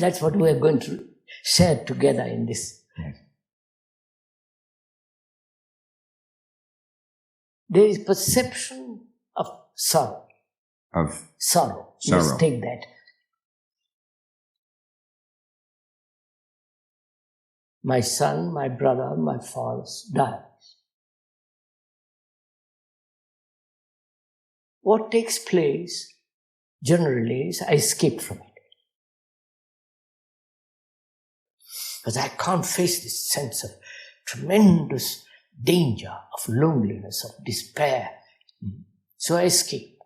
That's what we are going to share together in this. Yes. There is perception of sorrow. Of sorrow. Sorrow. Let's take that. My son, my brother, my father dies. What takes place generally is I escape from it. Because I can't face this sense of tremendous danger, of loneliness, of despair. So I escape.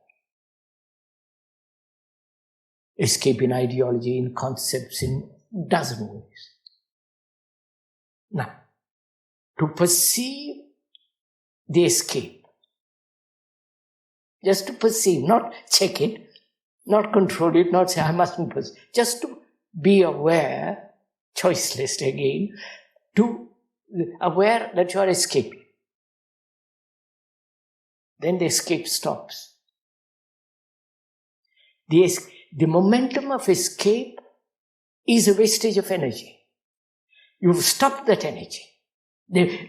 Escape in ideology, in concepts, in dozen ways. Now, to perceive the escape, just to perceive, not check it, not control it, not say I mustn't perceive, just to be aware, choiceless again, to aware that you are escaping. Then the escape stops. The momentum of escape is a wastage of energy. You've stopped that energy.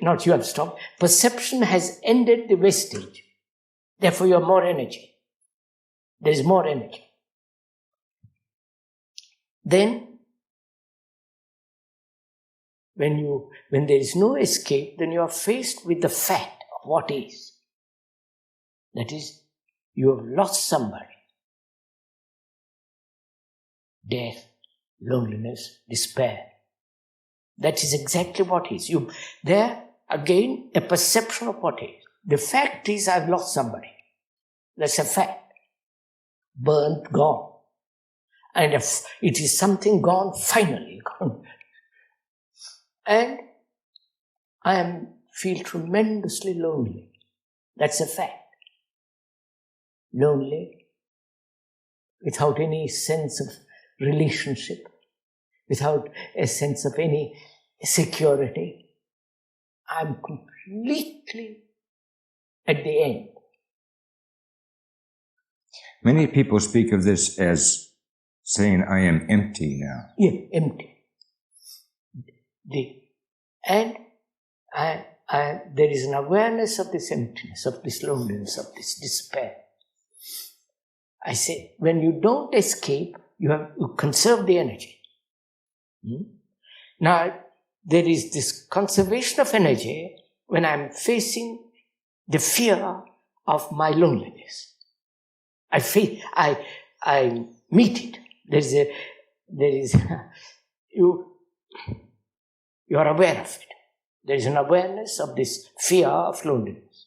Not you have stopped. Perception has ended the wastage. Therefore you have more energy. There is more energy. Then, when there is no escape, then you are faced with the fact of what is. That is, you have lost somebody. Death, loneliness, despair. That is exactly what is. There, again, a perception of what is. The fact is, I've lost somebody. That's a fact. Burnt, gone. And if it is something gone, finally gone. And I feel tremendously lonely. That's a fact. Lonely, without any sense of relationship, without a sense of any security. I'm completely at the end. Many people speak of this as saying, I am empty now. Yeah, empty. And there is an awareness of this emptiness, of this loneliness, of this despair. I say, when you don't escape, you conserve the energy. Now, there is this conservation of energy when I'm facing the fear of my loneliness. I meet it. You are aware of it. There is an awareness of this fear of loneliness.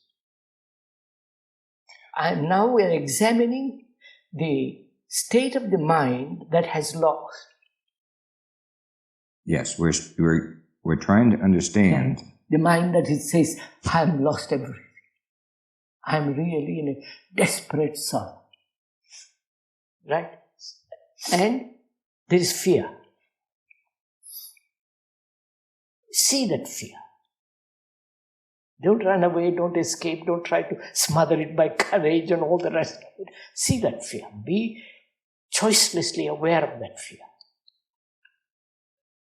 And now we are examining the state of the mind that has lost. Yes, we're trying to understand. And the mind that it says, I've lost everything. I'm really in a desperate sorrow. Right? And there is fear. See that fear. Don't run away, don't escape, don't try to smother it by courage and all the rest of it. See that fear. Be choicelessly aware of that fear.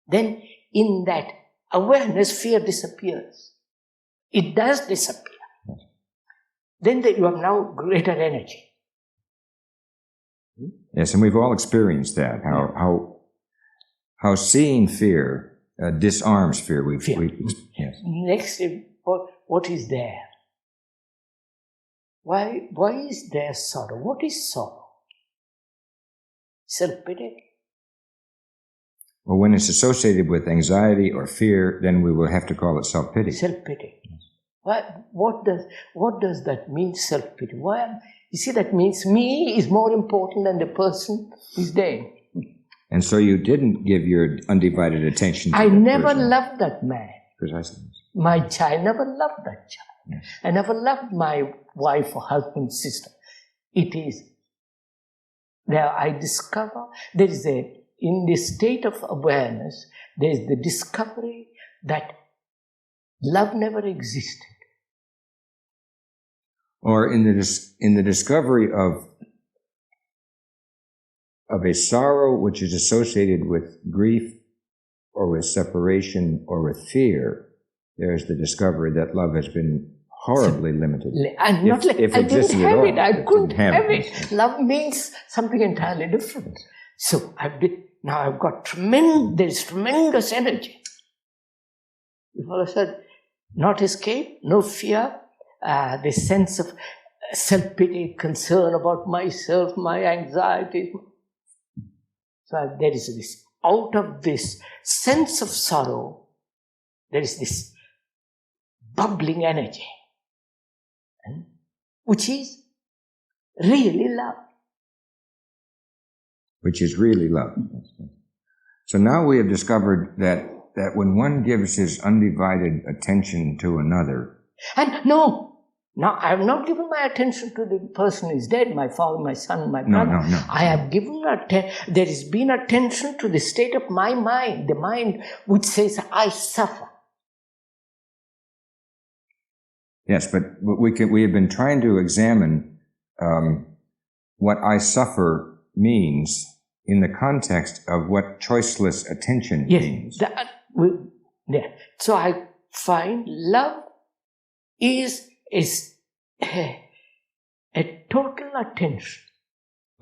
Then, in that awareness, fear disappears. It does disappear. Then you have now greater energy. Yes, and we've all experienced that. How seeing fear disarms fear. Yes. Next, what is there? Why is there sorrow? What is sorrow? Self-pity. Well, when it's associated with anxiety or fear, then we will have to call it self-pity. Self-pity. What does that mean, self-pity? You see, that means me is more important than the person who's dead. And so you didn't give your undivided attention to I that never person. loved that man. Precisely. My child, never loved that child. Yes. I never loved my wife or husband, sister. It is there I discover in this state of awareness, there is the discovery that love never existed. Or in the discovery of a sorrow which is associated with grief or with separation or with fear, there's the discovery that love has been horribly limited. And not like if I didn't have all, it, I couldn't have it. Yes. Love means something entirely different. So now I've got tremendous energy. Before I said, not escape, no fear, this sense of self-pity, concern about myself, my anxieties. So there is this, out of this sense of sorrow, there is this bubbling energy, which is really love. Which is really love. So now we have discovered that when one gives his undivided attention to another... And no, now I have not given my attention to the person who is dead, my father, my son, my brother. No. I have given there has been attention to the state of my mind, the mind which says, I suffer. Yes, but we have been trying to examine what I suffer means in the context of what choiceless attention means. So I find love is a total attention.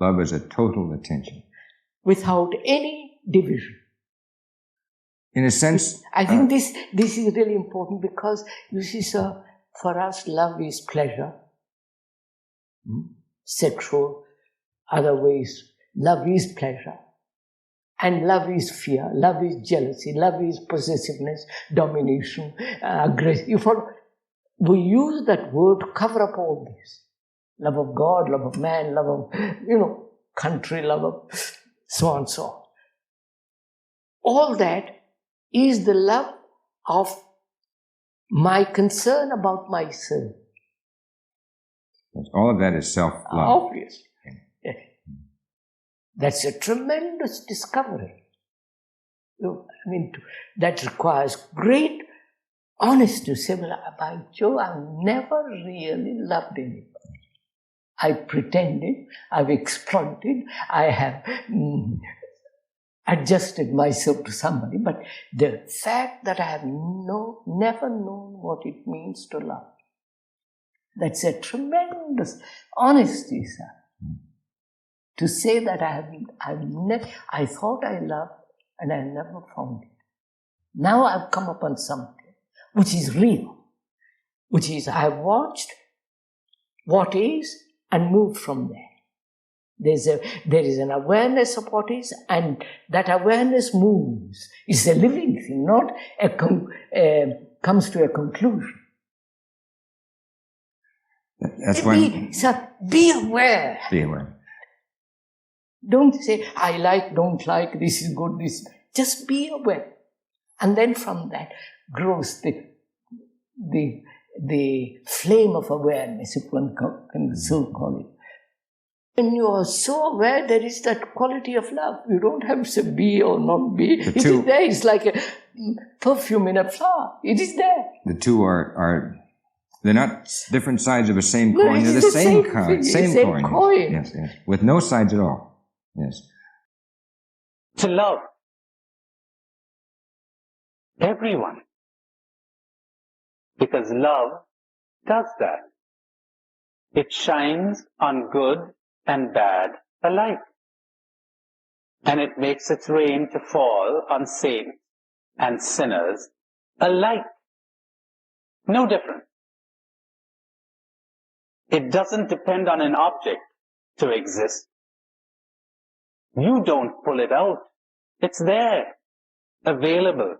Love is a total attention. Without any division. In a sense... I think this is really important because, you see, sir, for us, love is pleasure, sexual, other ways. Love is pleasure. And love is fear, love is jealousy, love is possessiveness, domination, aggression. We use that word to cover up all this. Love of God, love of man, love of, country, love of so on and so on. All that is the love of my concern about myself. All of that is self-love. Obviously. Yes. That's a tremendous discovery. That requires great honesty to say, by Joe, I've never really loved anybody. I pretended, I've exploited, I have adjusted myself to somebody, but the fact that I have never known what it means to love, that's a tremendous honesty, sir. To say that I thought I loved and I never found it. Now I've come upon something which is real, which is I've watched what is and moved from there. There is an awareness of what is, and that awareness moves. It's a living thing, not comes to a conclusion. That's why... Be aware. Be aware. Don't say, I like, don't like, this is good, this... Just be aware. And then from that grows the flame of awareness, if one can so call it. When you are so aware, there is that quality of love. You don't have to say be or not be. It is there. It's like a perfume in a flower. It is there. The two are they're not different sides of the same coin. They're the same coin. Same coin. Yes. With no sides at all. Yes. To love everyone. Because love does that. It shines on good and bad alike. And it makes its rain to fall on saints and sinners alike. No different. It doesn't depend on an object to exist. You don't pull it out. It's there, available.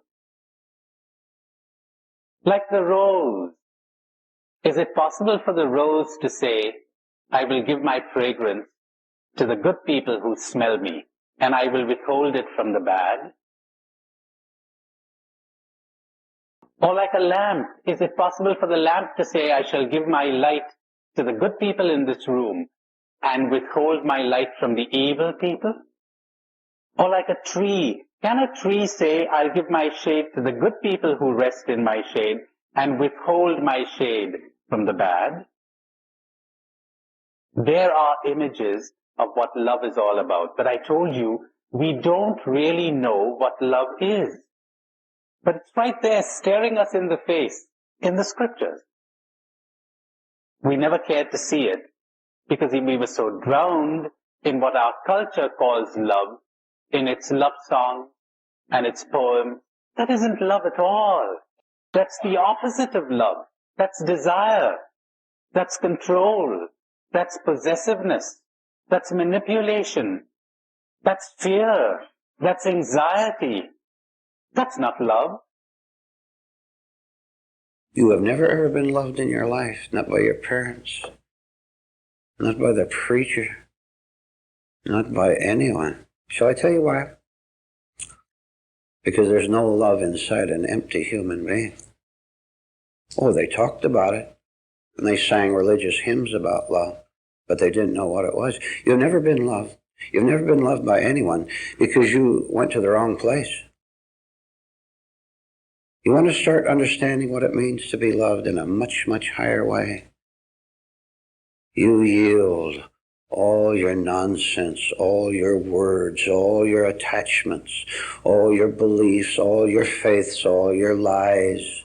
Like the rose. Is it possible for the rose to say, I will give my fragrance to the good people who smell me, and I will withhold it from the bad? Or like a lamp, is it possible for the lamp to say, I shall give my light to the good people in this room, and withhold my light from the evil people? Or like a tree, can a tree say, I'll give my shade to the good people who rest in my shade, and withhold my shade from the bad? There are images of what love is all about. But I told you, we don't really know what love is. But it's right there staring us in the face in the scriptures. We never cared to see it because we were so drowned in what our culture calls love, in its love song and its poem. That isn't love at all. That's the opposite of love. That's desire. That's control. That's possessiveness. That's manipulation. That's fear. That's anxiety. That's not love. You have never ever been loved in your life, not by your parents, not by the preacher, not by anyone. Shall I tell you why? Because there's no love inside an empty human being. Oh, they talked about it, and they sang religious hymns about love, but they didn't know what it was. You've never been loved. You've never been loved by anyone because you went to the wrong place. You want to start understanding what it means to be loved in a much, much higher way. You yield all your nonsense, all your words, all your attachments, all your beliefs, all your faiths, all your lies.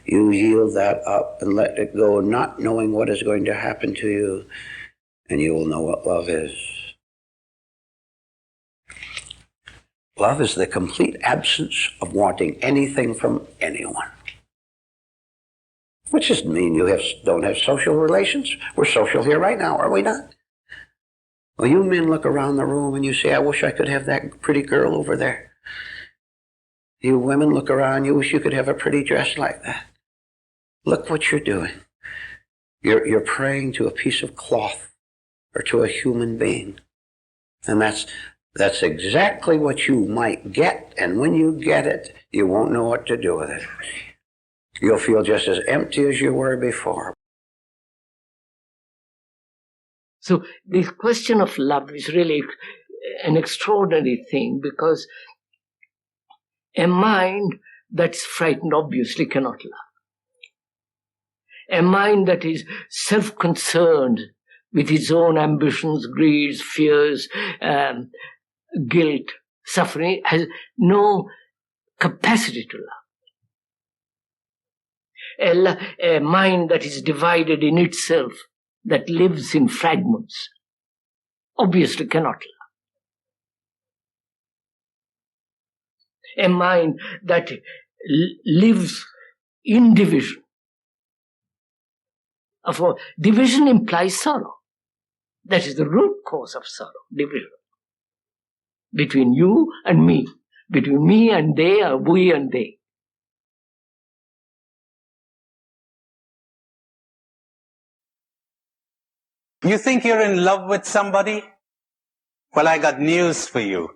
You yield that up and let it go, not knowing what is going to happen to you, and you will know what love is. Love is the complete absence of wanting anything from anyone. Which doesn't mean you don't have social relations. We're social here right now, are we not? Well, you men look around the room and you say, I wish I could have that pretty girl over there. You women look around, you wish you could have a pretty dress like that. Look what you're doing. You're praying to a piece of cloth or to a human being. And that's exactly what you might get, and when you get it, you won't know what to do with it. You'll feel just as empty as you were before. So this question of love is really an extraordinary thing, because a mind that's frightened obviously cannot love. A mind that is self-concerned with its own ambitions, greeds, fears, guilt, suffering, has no capacity to love. A mind that is divided in itself, that lives in fragments, obviously cannot love. A mind that lives in division. Division implies sorrow. That is the root cause of sorrow, division. Between you and me, between me and they, or we and they. You think you're in love with somebody? Well, I got news for you.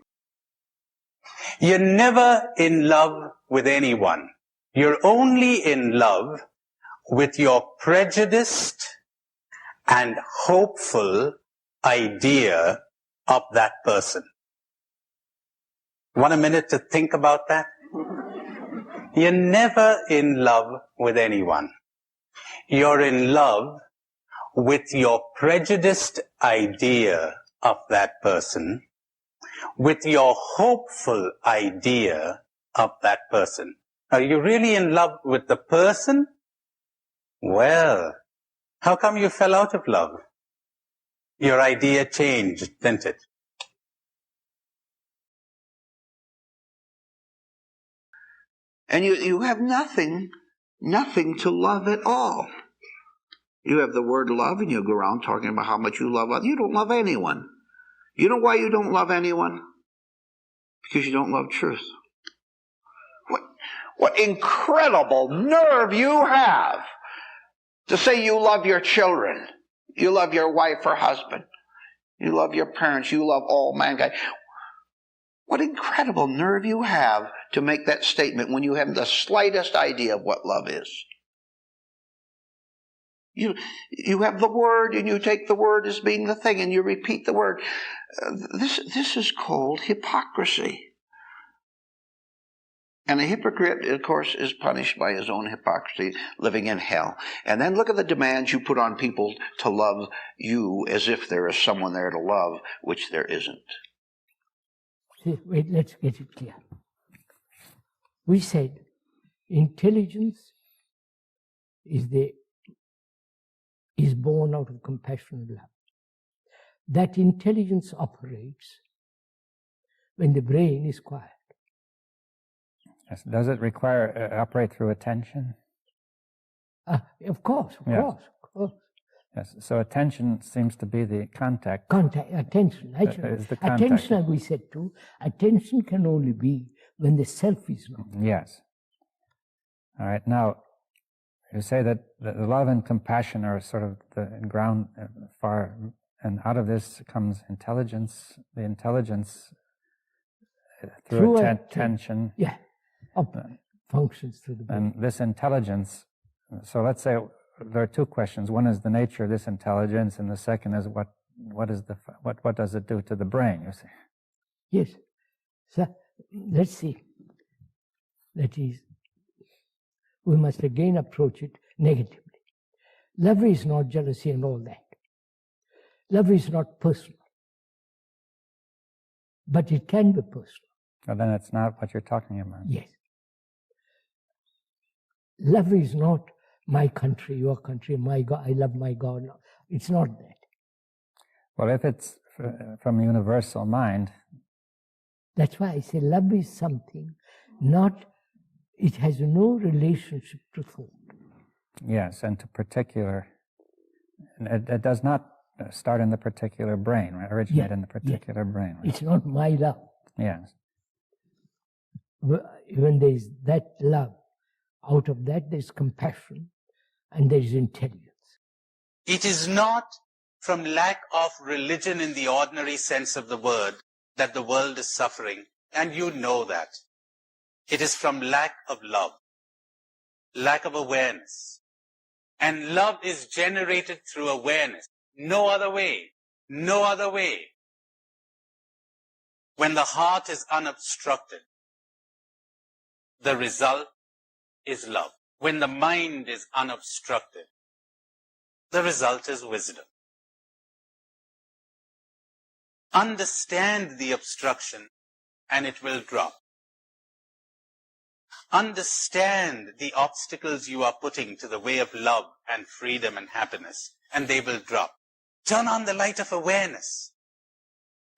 You're never in love with anyone. You're only in love with your prejudiced and hopeful idea of that person. Want a minute to think about that? You're never in love with anyone. You're in love with your prejudiced idea of that person, with your hopeful idea of that person. Are you really in love with the person? Well, how come you fell out of love? Your idea changed, didn't it? And you have nothing to love at all. You have the word love, and you go around talking about how much you love others. You don't love anyone. You know why you don't love anyone? Because you don't love truth. What incredible nerve you have to say you love your children, you love your wife or husband, you love your parents, you love all mankind. What incredible nerve you have to make that statement when you have the slightest idea of what love is. You have the word, and you take the word as being the thing, and you repeat the word. This is called hypocrisy. And a hypocrite, of course, is punished by his own hypocrisy, living in hell. And then look at the demands you put on people to love you as if there is someone there to love, which there isn't. See, wait, let's get it clear. We said intelligence is born out of compassion and love. That intelligence operates when the brain is quiet. Yes. Does it require operate through attention? Of course. Yes. So attention seems to be the contact. Attention. Is the contact. Attention, as we said too, attention can only be when the self is not. Yes. All right. Now, you say that the love and compassion are sort of the ground far, and out of this comes intelligence. The intelligence through attention. Yeah. Functions through the brain. And this intelligence, so let's say there are two questions. One is the nature of this intelligence, and the second is what does it do to the brain, you see? Yes. So let's see. That is, we must again approach it negatively. Love is not jealousy and all that. Love is not personal. But it can be personal. Well, then it's not what you're talking about. Yes. Love is not my country, your country, my God, I love my God. No, it's not that. Well, if it's from a universal mind. That's why I say love is something, it has no relationship to thought. Yes, and to particular, it does not start in the particular brain, right? Originate in the particular brain. Right? It's not my love. Yes. When there is that love, out of that there is compassion and there is intelligence. It is not from lack of religion in the ordinary sense of the word that the world is suffering, and you know that. It is from lack of love, lack of awareness. And love is generated through awareness. No other way. No other way. When the heart is unobstructed, the result is love. When the mind is unobstructed, the result is wisdom. Understand the obstruction and it will drop. Understand the obstacles you are putting to the way of love and freedom and happiness, and they will drop. Turn on the light of awareness,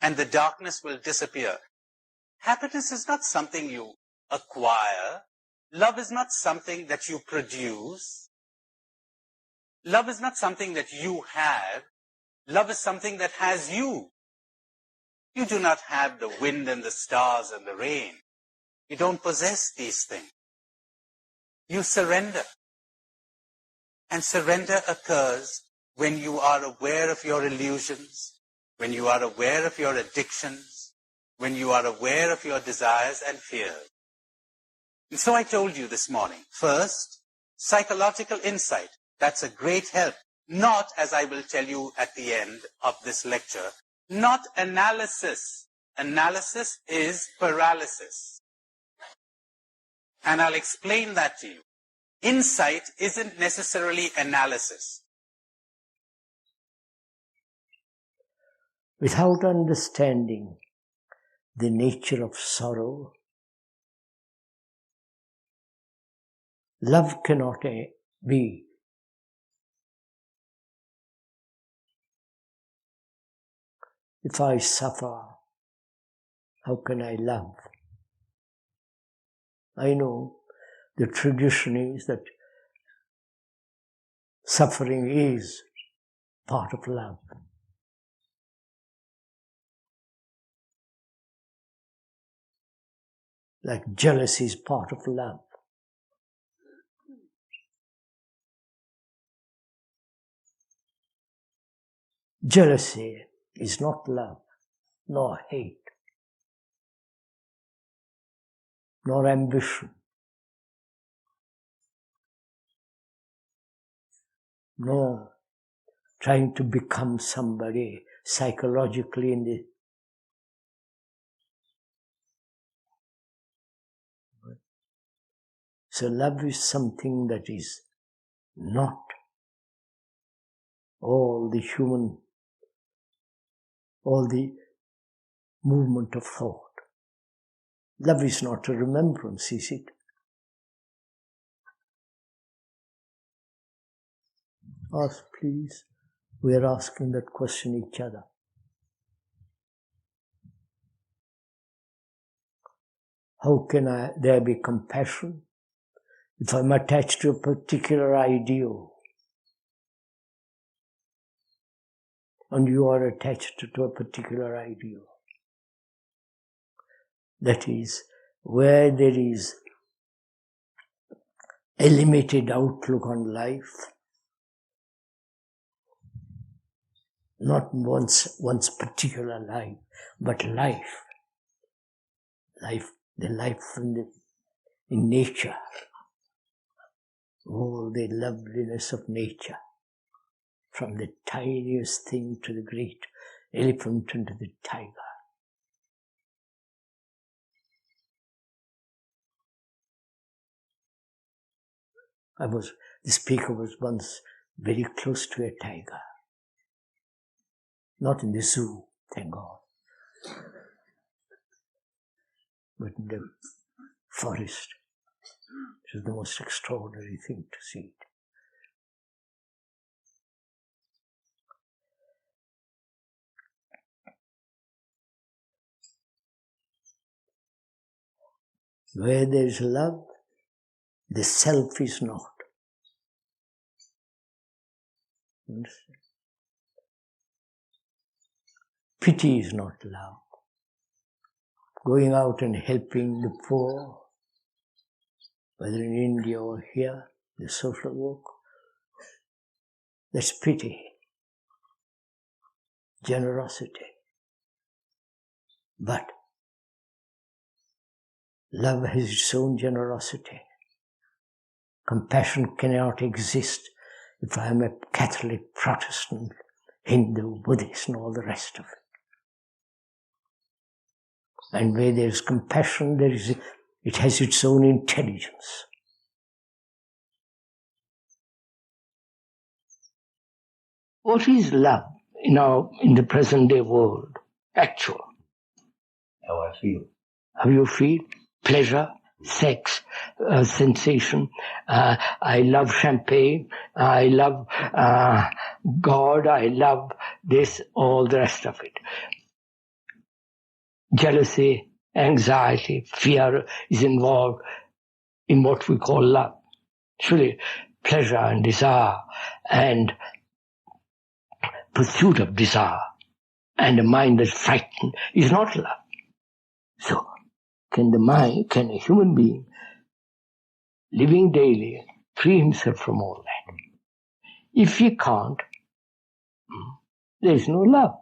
and the darkness will disappear. Happiness is not something you acquire. Love is not something that you produce. Love is not something that you have. Love is something that has you. You do not have the wind and the stars and the rain. You don't possess these things. You surrender. And surrender occurs when you are aware of your illusions, when you are aware of your addictions, when you are aware of your desires and fears. And so I told you this morning, first, psychological insight. That's a great help. Not, as I will tell you at the end of this lecture, not analysis. Analysis is paralysis. And I'll explain that to you. Insight isn't necessarily analysis. Without understanding the nature of sorrow, love cannot be. If I suffer, how can I love? I know the tradition is that suffering is part of love. Like jealousy is part of love. Jealousy is not love, nor hate, nor ambition, nor trying to become somebody psychologically in the So love is something that is not all the movement of thought. Love is not a remembrance, is it? Ask, please. We are asking that question each other. How can there be compassion if I'm attached to a particular ideal and you are attached to a particular ideal? That is, where there is a limited outlook on life, not one's particular life, but life, the life in nature, all the loveliness of nature, from the tiniest thing to the great elephant and to the tiger. The speaker was once very close to a tiger. Not in the zoo, thank God, but in the forest. It was the most extraordinary thing to see it. Where there is love, the self is not. Understand? Pity is not love. Going out and helping the poor, whether in India or here, the social work, that's pity, generosity. But love has its own generosity. Compassion cannot exist if I am a Catholic, Protestant, Hindu, Buddhist, and all the rest of it. And where there is compassion, it has its own intelligence. What is love in the present day world? Actual. How I feel. How you feel? Pleasure, sex, sensation. I love champagne. I love God. I love this, all the rest of it. Jealousy, anxiety, fear is involved in what we call love. Surely pleasure and desire and pursuit of desire and a mind that's frightened is not love. So, can a human being living daily free himself from all that? If he can't, there is no love.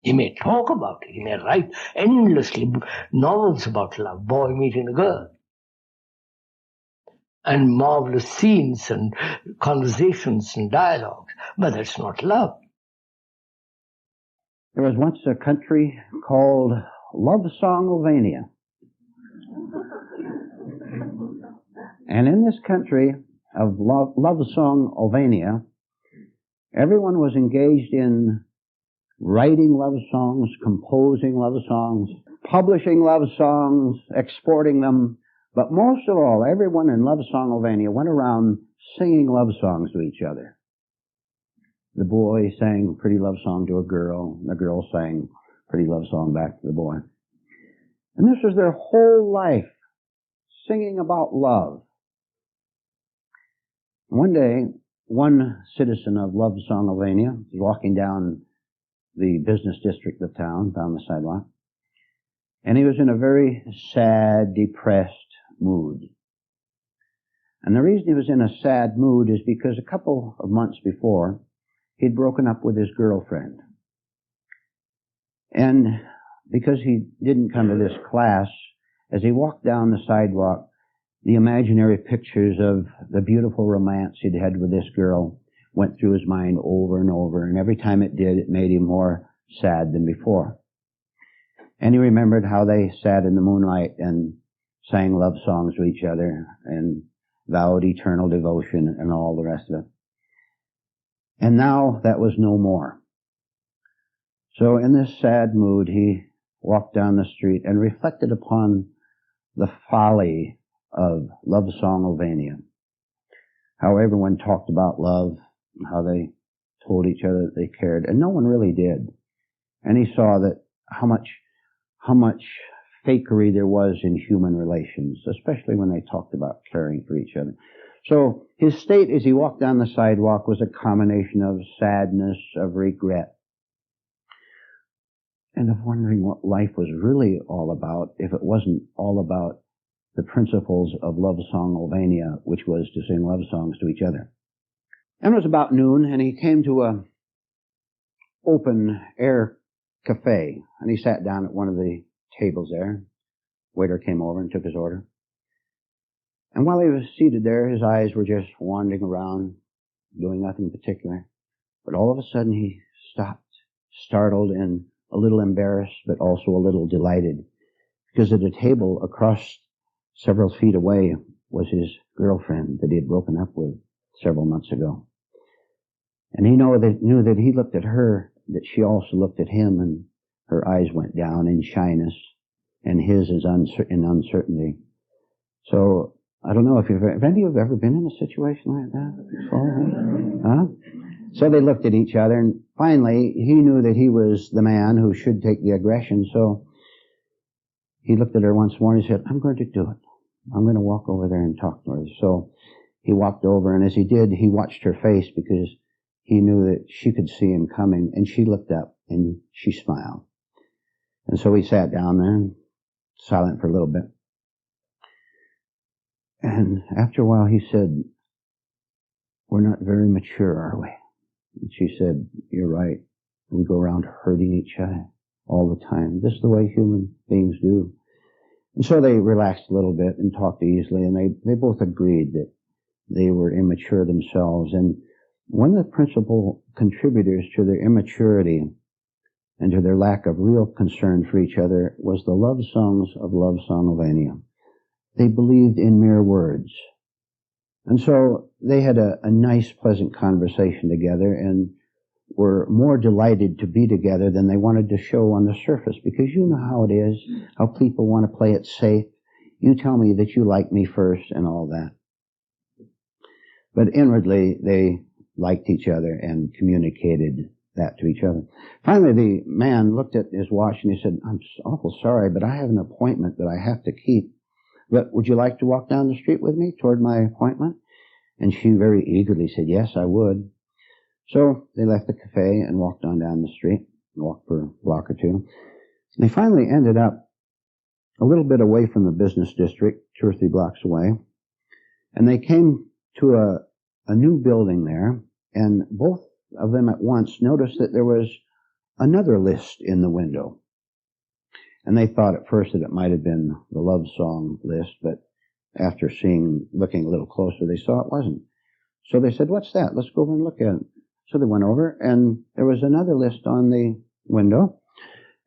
He may talk about it, he may write endlessly novels about love, boy meeting a girl, and marvelous scenes and conversations and dialogues, but that's not love. There was once a country called Lovesongylvania. And in this country of Lovesongylvania, everyone was engaged in writing love songs, composing love songs, publishing love songs, exporting them. But most of all, everyone in Lovesongylvania went around singing love songs to each other. The boy sang a pretty love song to a girl, and the girl sang a pretty love song back to the boy. And this was their whole life, singing about love. One day, one citizen of Lovesongylvania was walking down the business district of town, down the sidewalk, and he was in a very sad, depressed mood. And the reason he was in a sad mood is because a couple of months before, he'd broken up with his girlfriend. And because he didn't come to this class, as he walked down the sidewalk, the imaginary pictures of the beautiful romance he'd had with this girl went through his mind over and over, and every time it did, it made him more sad than before. And he remembered how they sat in the moonlight and sang love songs to each other and vowed eternal devotion and all the rest of it. And now that was no more. So in this sad mood, he walked down the street and reflected upon the folly of Love Song Ovania. How everyone talked about love, how they told each other that they cared, and no one really did. And he saw that how much fakery there was in human relations, especially when they talked about caring for each other. So his state as he walked down the sidewalk was a combination of sadness, of regret, and of wondering what life was really all about if it wasn't all about the principles of Love Song Ovania, which was to sing love songs to each other. And it was about noon, and he came to a open air cafe, and he sat down at one of the tables there. Waiter came over and took his order. And while he was seated there, his eyes were just wandering around, doing nothing particular. But all of a sudden he stopped, startled and a little embarrassed, but also a little delighted, because at a table across several feet away was his girlfriend that he had broken up with several months ago. And he knew that he looked at her, that she also looked at him, and her eyes went down in shyness, and his is in uncertainty. So, I don't know if any of you have ever been in a situation like that before? Huh? So they looked at each other, and finally, he knew that he was the man who should take the aggression, so he looked at her once more and he said, I'm going to do it. I'm going to walk over there and talk to her. So he walked over, and as he did, he watched her face because he knew that she could see him coming, and she looked up and she smiled. And so he sat down there, silent for a little bit. And after a while he said, we're not very mature, are we? And she said, you're right. We go around hurting each other all the time. This is the way human beings do. And so they relaxed a little bit and talked easily, and they both agreed that they were immature themselves. And one of the principal contributors to their immaturity and to their lack of real concern for each other was the love songs of Love Song Ovania. They believed in mere words. And so they had a nice, pleasant conversation together and were more delighted to be together than they wanted to show on the surface, because you know how it is, how people want to play it safe. You tell me that you like me first and all that. But inwardly, they liked each other and communicated that to each other. Finally, the man looked at his watch and he said, I'm awful sorry, but I have an appointment that I have to keep. But would you like to walk down the street with me toward my appointment? And she very eagerly said, yes, I would. So they left the cafe and walked on down the street, walked for a block or two. They finally ended up a little bit away from the business district, 2 or 3 blocks away. And they came to a new building there, and both of them at once noticed that there was another list in the window. And they thought at first that it might have been the love song list, but after looking a little closer, they saw it wasn't. So they said, what's that? Let's go over and look at it. So they went over, and there was another list on the window,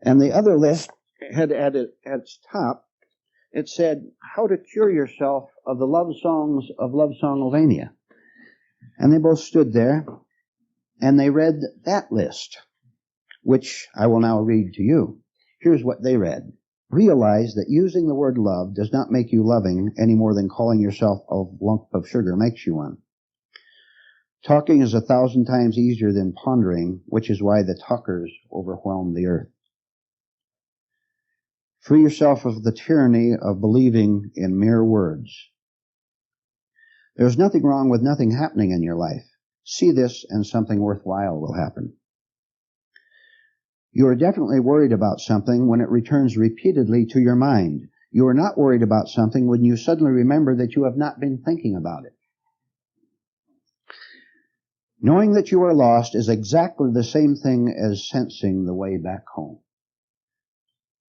and the other list had at its top, it said, how to cure yourself of the love songs of Love Song Ovania. And they both stood there, and they read that list, which I will now read to you. Here's what they read. Realize that using the word love does not make you loving any more than calling yourself a lump of sugar makes you one. Talking is 1,000 times easier than pondering, which is why the talkers overwhelm the earth. Free yourself of the tyranny of believing in mere words. There's nothing wrong with nothing happening in your life. See this and something worthwhile will happen. You are definitely worried about something when it returns repeatedly to your mind. You are not worried about something when you suddenly remember that you have not been thinking about it. Knowing that you are lost is exactly the same thing as sensing the way back home.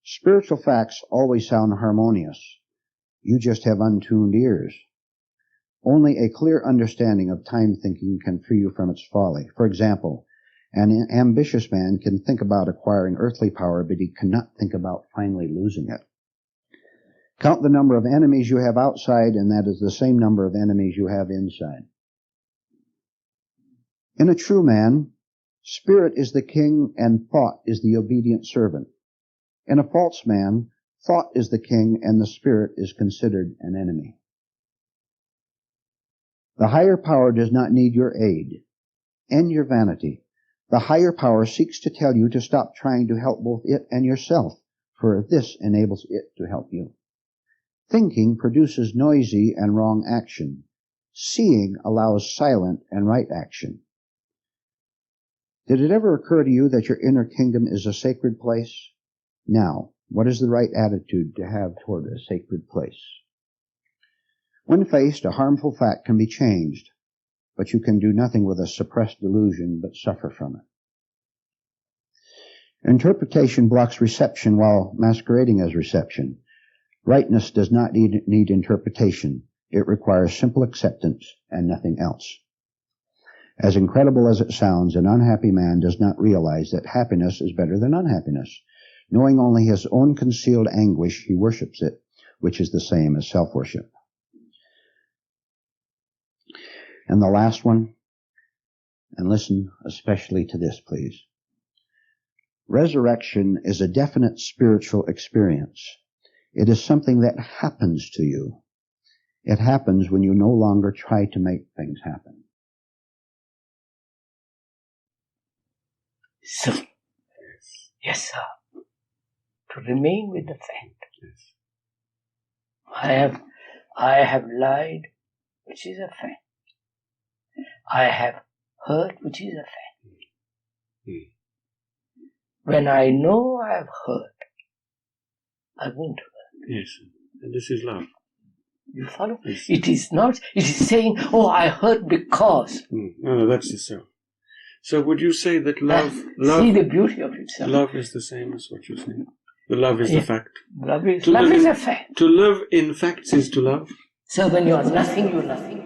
Spiritual facts always sound harmonious. You just have untuned ears. Only a clear understanding of time thinking can free you from its folly. For example, an ambitious man can think about acquiring earthly power, but he cannot think about finally losing it. Count the number of enemies you have outside, and that is the same number of enemies you have inside. In a true man, spirit is the king and thought is the obedient servant. In a false man, thought is the king and the spirit is considered an enemy. The higher power does not need your aid. End your vanity. The higher power seeks to tell you to stop trying to help both it and yourself, for this enables it to help you. Thinking produces noisy and wrong action. Seeing allows silent and right action. Did it ever occur to you that your inner kingdom is a sacred place? Now, what is the right attitude to have toward a sacred place? When faced, a harmful fact can be changed, but you can do nothing with a suppressed delusion but suffer from it. Interpretation blocks reception while masquerading as reception. Rightness does not need interpretation. It requires simple acceptance and nothing else. As incredible as it sounds, an unhappy man does not realize that happiness is better than unhappiness. Knowing only his own concealed anguish, he worships it, which is the same as self-worship. And the last one, and listen especially to this, please. Resurrection is a definite spiritual experience. It is something that happens to you. It happens when you no longer try to make things happen. So, yes, sir. To remain with the fact. I have lied, which is a fact. I have hurt, which is a fact. When I know I have hurt, I won't hurt. Yes, and this is love. You follow? Yes. It is not, it is saying, oh, I hurt because. No, that's the self. So would you say that love... See the beauty of itself. Love is the same as what you're saying. The love is the fact. Love is a fact. To love in facts is to love. So when you are nothing, you are nothing.